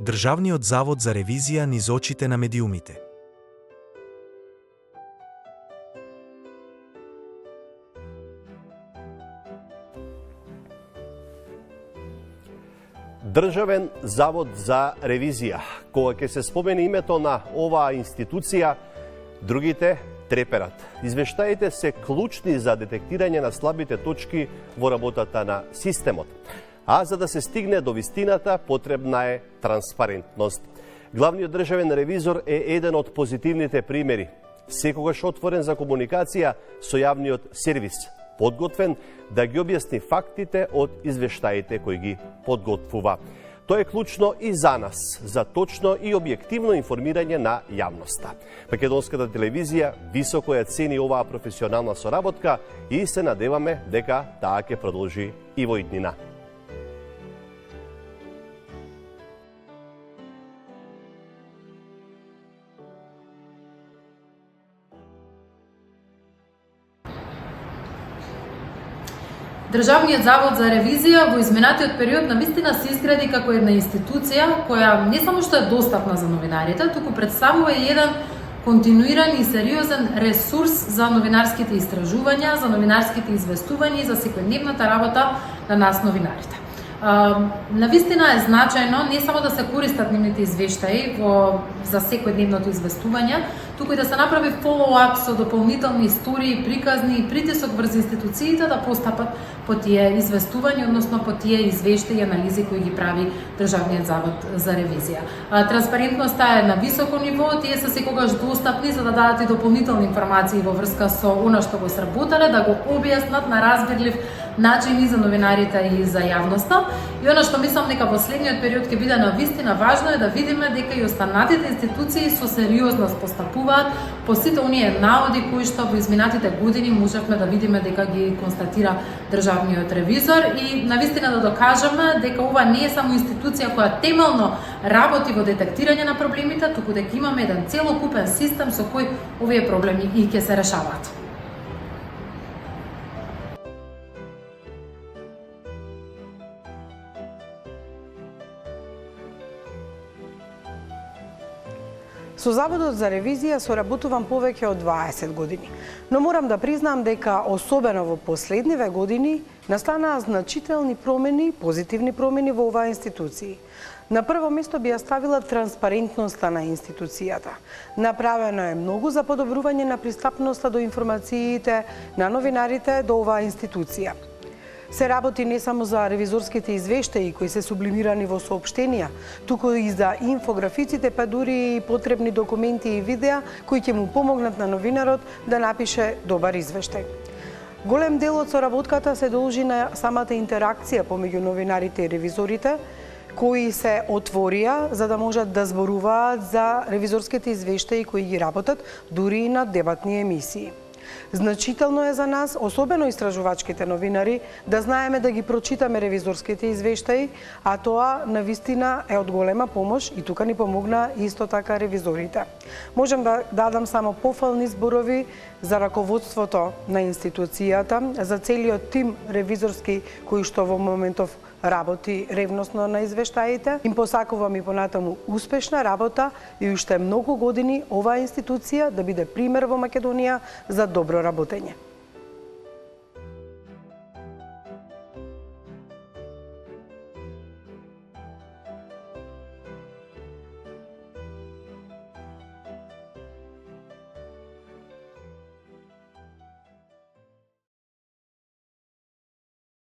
Државниот завод за ревизија низ очите на медиумите. Државен завод за ревизија. Кога ќе се спомени името на оваа институција, другите треперат. Извештаите се клучни за детектирање на слабите точки во работата на системот. А за да се стигне до вистината, потребна е транспарентност. Главниот државен ревизор е еден од позитивните примери. Секогаш отворен за комуникација со јавниот сервис, подготвен да ги објасни фактите од извештаите кои ги подготвува. Тоа е клучно и за нас, за точно и објективно информирање на јавноста. Македонската телевизија високо ја цени оваа професионална соработка и се надеваме дека таа ќе продолжи и во иднина. Државниот завод за ревизија во изминатиот период навистина се изгради како една институција која не само што е достапна за новинарите, туку представува и еден континуиран и сериозен ресурс за новинарските истражувања, за новинарските известувања и за секојдневната работа на нас новинарите. Навистина е значајно не само да се користат нивните извештаи за секојдневното известување, туку и да се направи follow-up со дополнителни истории, приказни и притисок врз институциите да постапат по тие известувања, односно по тие извештаи и анализи кои ги прави Државниот завод за ревизија. Транспарентноста е на високо ниво, тие се секогаш достапни за да дадат и дополнителни информации во врска со она што го сработале, да го објаснат на разбирлив начин и за новинарите и за јавноста. И она што мислам дека во следниот период ќе биде навистина важно е да видиме дека и останатите институции со сериозност постапуваат по сите оние наоди кои што во изминатите години можевме да видиме дека ги констатира Државниот ревизор и навистина да докажеме дека ова не е само институција која темелно работи во детектирање на проблемите, туку дека имаме еден целокупен систем со кој овие проблеми и ќе се решаваат. Со Заводот за ревизија соработувам повеќе од 20 години, но морам да признам дека особено во последниве години настанаа значителни промени, позитивни промени во оваа институција. На прво место би ја ставила транспарентноста на институцијата. Направено е многу за подобрување на пристапноста до информациите на новинарите до оваа институција. Се работи не само за ревизорските извештаи кои се сублимирани во соопштенија, туку и за инфографиците, па дури и потребни документи и видеа кои ќе му помогнат на новинарот да напише добар извештај. Голем дел од соработката се должи на самата интеракција помеѓу новинарите и ревизорите, кои се отворија за да можат да зборуваат за ревизорските извештаи кои ги работат, дури и на дебатни емисии. Значително е за нас, особено истражувачките новинари, да знаеме да ги прочитаме ревизорските извештаи, а тоа навистина е од голема помош и тука ни помогна исто така ревизорите. Можем да дадам само пофални зборови за раководството на институцијата, за целиот тим ревизорски кои што во моментов работи ревносно на извештаите. Им посакувам и понатаму успешна работа и уште многу години оваа институција да биде пример во Македонија за добро работење.